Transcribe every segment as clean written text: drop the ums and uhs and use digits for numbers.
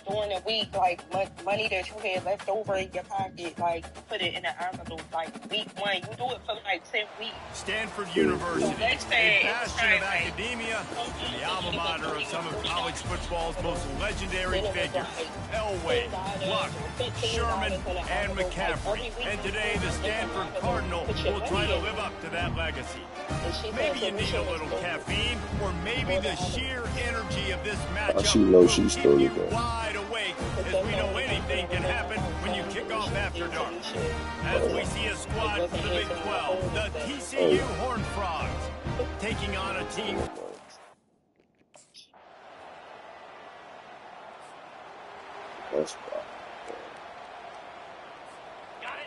during the week, like money that you had left over in your pocket, like put it in an envelope. Like week 1, you do it for like 10 weeks. Stanford University, a bastion of academia, and the alma mater of some of college football's most legendary figures. Elway, Luck, Sherman, and McCaffrey. And today, the Stanford Cardinal will try to live up to that legacy. Maybe you need a little caffeine, or maybe the sheer energy of this matchup will keep you wide awake, as we know anything can happen when you kick off after dark. As we see a squad from the Big 12, the TCU Horned Frogs, taking on a team.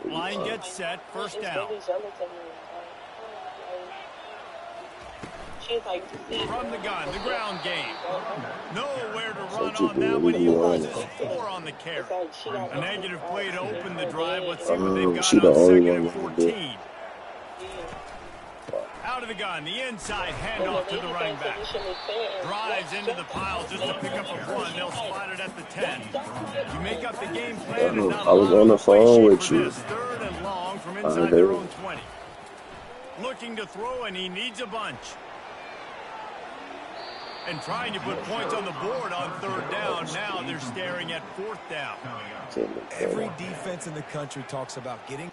Line gets set, first down. From the gun, the ground game. Nowhere to run on that one. He loses 4 on the carry. A negative play to open the drive. Let's see what they've got on 2nd and 14. Out of the gun, the inside handoff to the running back. Drives into the pile just to pick up a 1. They'll spot it at the 10. You make up the game plan. And not I was on the phone with you. 3rd and long from inside their own 20. Looking to throw, and he needs a bunch. And trying to put points on the board on 3rd down. Now they're staring at 4th down. Every defense in the country talks about getting...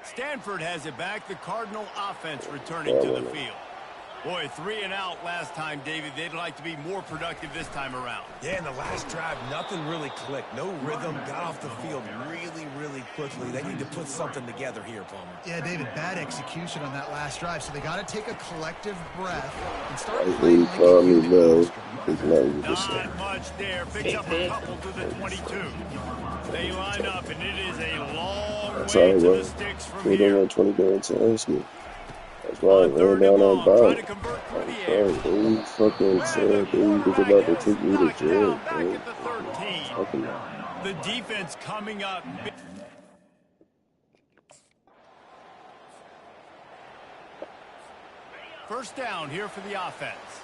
Stanford has it back. The Cardinal offense returning to the field. Boy, 3 and out last time, David. They'd like to be more productive this time around. Yeah, in the last drive, nothing really clicked. No rhythm, got off the field really quickly. They need to put something together here, Palmer. Yeah, David, bad execution on that last drive. So they got to take a collective breath and start playing like Not much there. Picks up a couple to the 22. They line up, and it is a long way to the sticks from here. 20 minutes. That's why I ran down on ball. He fucking said he was about to take me to jail, bro. The defense coming up. First down here for the offense.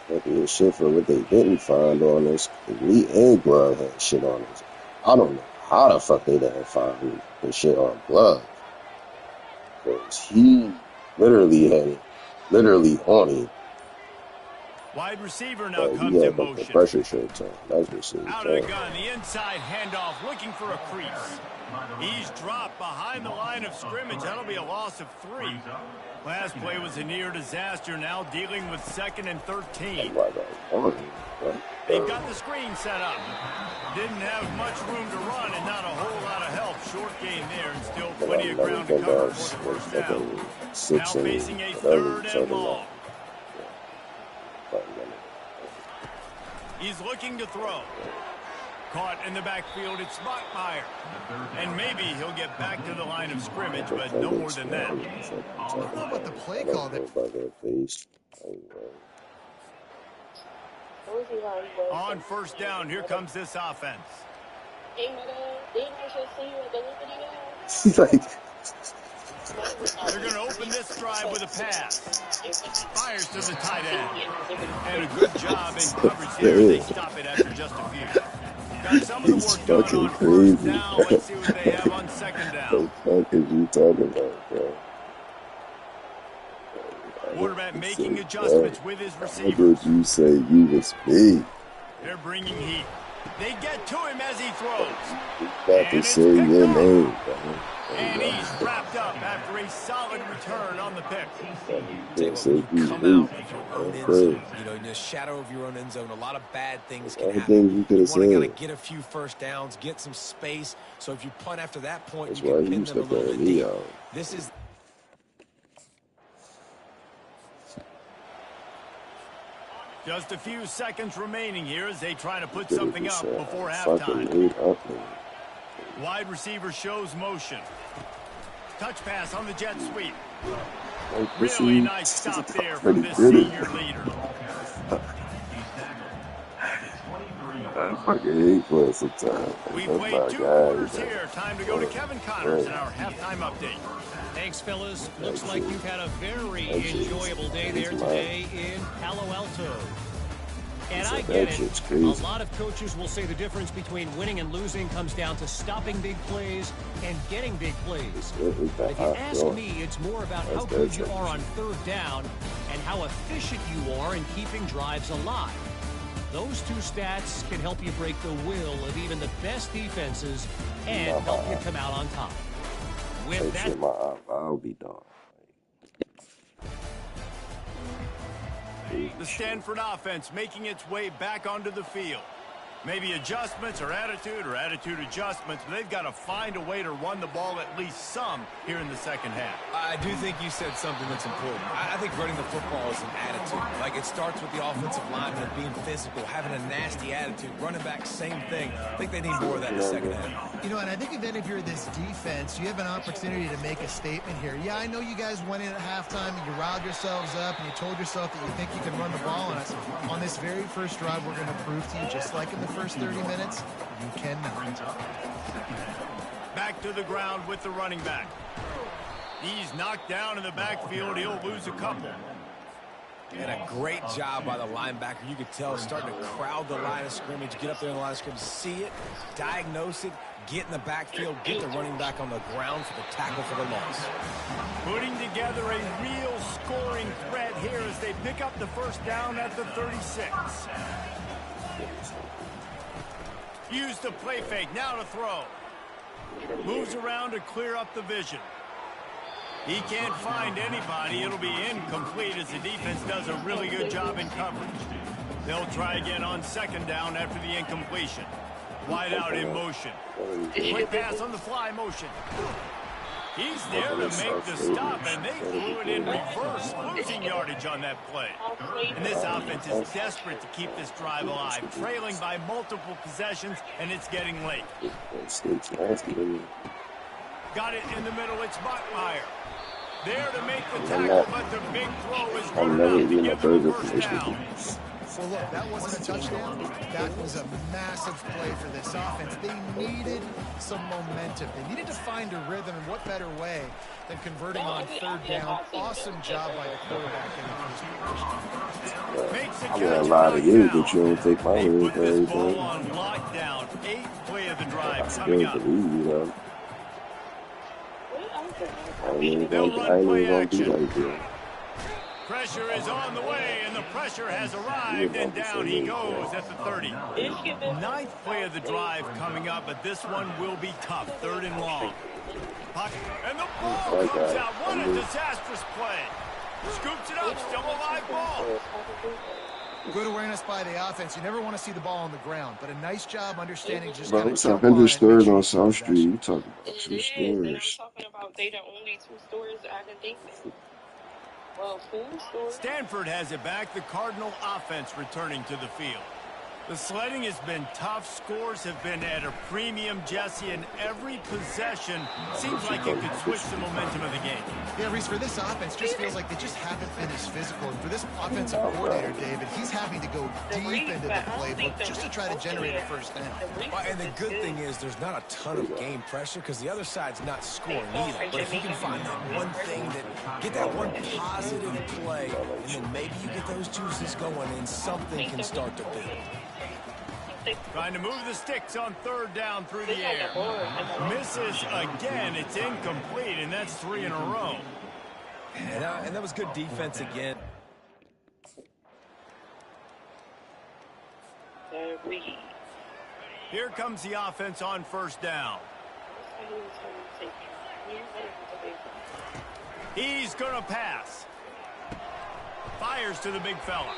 Fucking shit for what they didn't find on us. Lee and Glove had shit on us. I don't know how the fuck they didn't find the shit on Glove. Because he literally had it, on him. Wide receiver now comes in motion. The pressure shirt on. That's what out of the gun, the inside handoff, looking for a crease. He's dropped behind the line of scrimmage. That'll be a loss of 3. Last play was a near disaster. Now dealing with 2nd and 13. They've got the screen set up. Didn't have much room to run and not a whole lot of help. Short game there and still plenty of ground to cover for the first down. Now facing a 3rd and long. He's looking to throw. Caught in the backfield, it's Mockmeyer. And maybe he'll get back to the line of scrimmage, but no more than that. I don't know about the play call there. On first down, here comes this offense. They're going to open this drive with a pass. Fires to the tight end. And a good job in coverage here. They stop it after just a few. Got some of the work done on first down. Let's see what they have on 2nd down. What the fuck is you talking about, bro? Quarterback making adjustments with his receivers. What did you say you was big? They're bringing heat. They get to him as he throws. About to say your name, bro. And he's wrapped up after a solid return on the pick. Come out of your own end zone. You know, in the shadow of your own end zone, a lot of bad things can happen. You want to get a few first downs, get some space. So if you punt after that point, you can pin them a little bit deep. This is... Just a few seconds remaining here as they try to put something up before halftime. Wide receiver shows motion. Touch pass on the jet sweep. Really nice stop there from this senior leader. fucking hate playing sometimes. We That's played my 2 guy. quarters here. Time to go to Kevin Connors in our halftime update. Thanks, fellas. Looks like you've had a very enjoyable day there today in Palo Alto. And I get it. A lot of coaches will say the difference between winning and losing comes down to stopping big plays and getting big plays. But if you ask me, it's more about how good you are on third down and how efficient you are in keeping drives alive. Those two stats can help you break the will of even the best defenses and help you come out on top. With that, I'll be done. The Stanford offense making its way back onto the field. Maybe adjustments or attitude adjustments, but they've got to find a way to run the ball at least some here in the second half. I do think you said something that's important. I think running the football is an attitude. Like, it starts with the offensive lineman being physical, having a nasty attitude. Running back, same thing. I think they need more of that in the second half. You know, and I think even if you're this defense, you have an opportunity to make a statement here. Yeah, I know you guys went in at halftime and you riled yourselves up and you told yourself that you think you can run the ball. And on this very first drive, we're going to prove to you, just like in the first 30 minutes, you cannot. Back to the ground with the running back. He's knocked down in the backfield. He'll lose a couple. And a great job by the linebacker. You could tell, starting to crowd the line of scrimmage, get up there in the line of scrimmage, see it, diagnose it, get in the backfield, get the running back on the ground for the tackle for the loss. Putting together a real scoring threat here as they pick up the first down at the 36. Use the play fake, now to throw. Moves around to clear up the vision. He can't find anybody. It'll be incomplete as the defense does a really good job in coverage. They'll try again on second down after the incompletion. Wide out in motion. Quick pass on the fly motion. He's there to make the stop, and they threw it in reverse, losing yardage on that play. And this offense is desperate to keep this drive alive, trailing by multiple possessions, and it's getting late. Got it in the middle, it's Bachmeyer. There to make the tackle, but the big throw is good enough to give them a first down. Well, look, that wasn't a touchdown. That was a massive play for this offense. They needed some momentum. They needed to find a rhythm, and what better way than converting on third down. Awesome job by the quarterback in the first position. I got a lot of you, but you don't take my word for everything. everything. On lockdown, 8th play of the drive I coming still up. believe you, though. I ain't even gonna be like that. Pressure is on the way, and the pressure has arrived, and down he goes at the 30. 9th play of the drive coming up, but this one will be tough. 3rd and long. And the ball comes out. What a disastrous play. Scoops it up, still a live ball. Good awareness by the offense. You never want to see the ball on the ground, but a nice job understanding just Bro, kind of it's jump on it. 103rd on South Street. You talking about 2 It is, and I'm stores. talking about they the only 2 stores I can think of. Well, 2 stores. Stanford has it back. The Cardinal offense returning to the field. The sledding has been tough. Scores have been at a premium, Jesse, and every possession seems like it could switch the momentum of the game. Yeah, Reese, for this offense, just feels like they just haven't been as physical. And for this offensive coordinator, David, he's having to go deep into the playbook just to try to generate a first down. And the good thing is there's not a ton of game pressure because the other side's not scoring either. But if you can find that one thing, get that one positive play, and then maybe you get those juices going and something can start to build. Trying to move the sticks on 3rd down through the air. Misses again. It's incomplete, and that's 3 in a row. And that was good defense again. Here comes the offense on 1st down. He's going to pass. Fires to the big fella.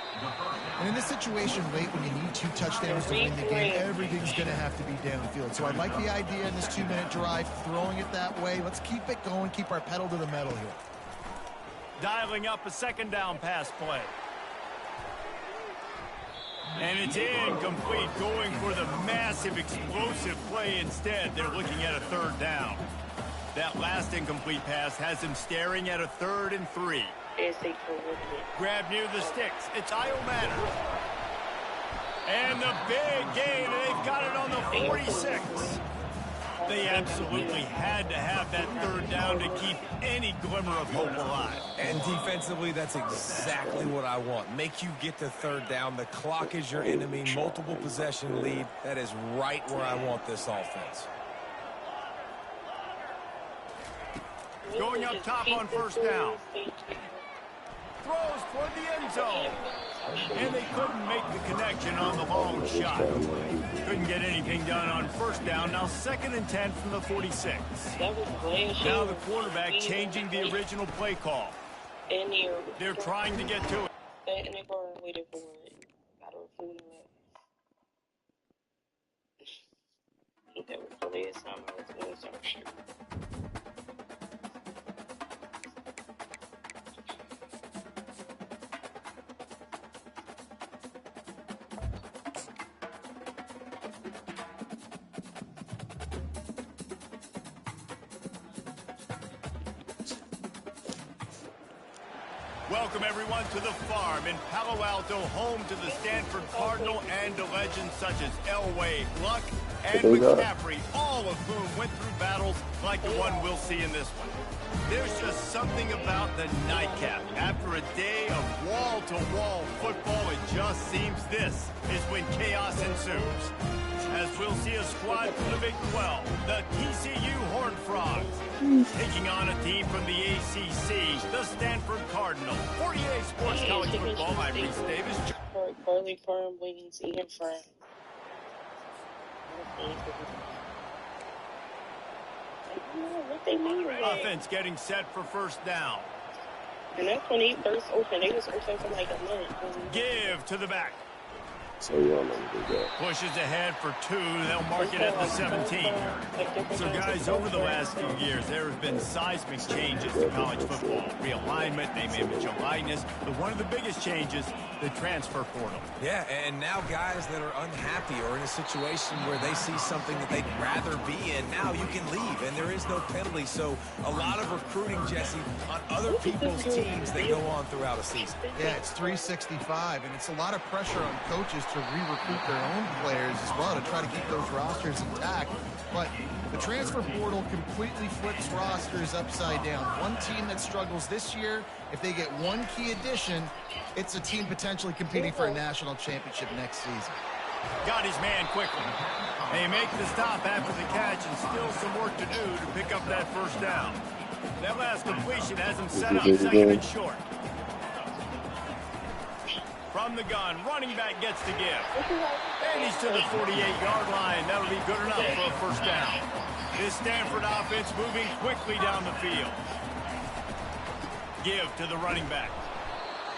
And in this situation late when you need 2 touchdowns to win the game, everything's going to have to be downfield. So I like the idea in this 2-minute drive, throwing it that way. Let's keep it going, keep our pedal to the metal here. Dialing up a 2nd down pass play. And it's incomplete, going for the massive explosive play instead. They're looking at a 3rd down. That last incomplete pass has him staring at a 3rd and 3. Grab near the sticks. It's Io Matter. And the big gain, they've got it on the 46. They absolutely had to have that third down to keep any glimmer of hope alive. And defensively, that's exactly what I want. Make you get to third down. The clock is your enemy. Multiple possession lead. That is right where I want this offense. Going up top on first down. Throws toward the end zone. And they couldn't make the connection on the long shot. Couldn't get anything done on first down. Now 2nd and 10 from the 46. Now the quarterback changing the original play call. They're trying to get to it. And they're waiting for it. Gotta refuse it. That was the last time I was doing some shit. Welcome, everyone, to the farm in Palo Alto, home to the Stanford Cardinal and to legends such as Elway, Luck, and McCaffrey, all of whom went through battles like the one we'll see in this one. There's just something about the nightcap. After a day of wall-to-wall football, it just seems this is when chaos ensues. As we'll see a squad from the Big 12, the TCU Horned Frogs, taking on a team from the ACC, the Stanford Cardinal. 48 Sports College Football, I'm Reese Davis. Curly firm wings, eating friends. What they mean with that? Offense getting set for first down. And that's when he first opened. They was open for like a month. Give to the back. So you don't know what they got. Pushes ahead for 2. They'll mark it at the 17. So, guys, over the last few years, there have been seismic changes to college football. Realignment, name, image, and likeness. But one of the biggest changes, the transfer portal. Yeah, and now guys that are unhappy or in a situation where they see something that they'd rather be in, now you can leave, and there is no penalty. So a lot of recruiting, Jesse, on other people's teams that go on throughout a season. Yeah, it's 365, and it's a lot of pressure on coaches to re-recruit their own players as well to try to keep those rosters intact. But the transfer portal completely flips rosters upside down. One team that struggles this year, if they get one key addition, it's a team potentially competing for a national championship next season. Got his man quickly. They make the stop after the catch and still some work to do to pick up that first down. That last completion has him set up 2nd and short. From the gun, running back gets the give. And he's to the 48-yard line. That'll be good enough for a first down. This Stanford offense moving quickly down the field. Give to the running back.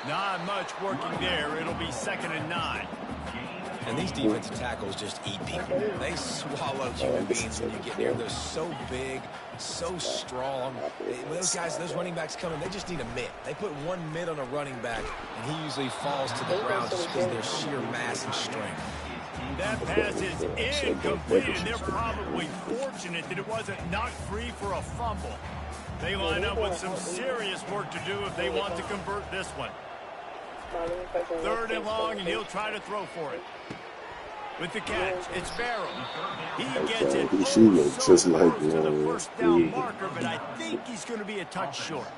Not much working there. It'll be 2nd and 9. And these defensive tackles just eat people. They swallow human beings when you get near. They're so big, so strong. When those guys, those running backs come in, they just need a mitt. They put one mitt on a running back, and he usually falls to the ground just because of their sheer mass and strength. That pass is incomplete, and they're probably fortunate that it wasn't knocked free for a fumble. They line up with some serious work to do if they want to convert this one. 3rd and long, and he'll try to throw for it. With the catch, it's Barrow. He gets it just like to the first down marker, but I think he's going to be a touch short.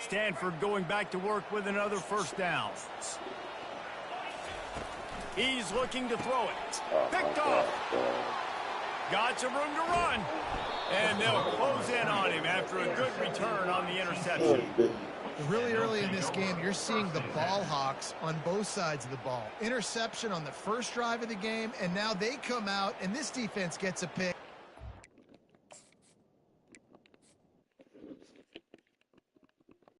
Stanford going back to work with another first down. He's looking to throw it. Picked off. Got some room to run. And they'll close in on him after a good return on the interception. Really early in this game, you're seeing the ball hawks on both sides of the ball. Interception on the first drive of the game, and now they come out, and this defense gets a pick.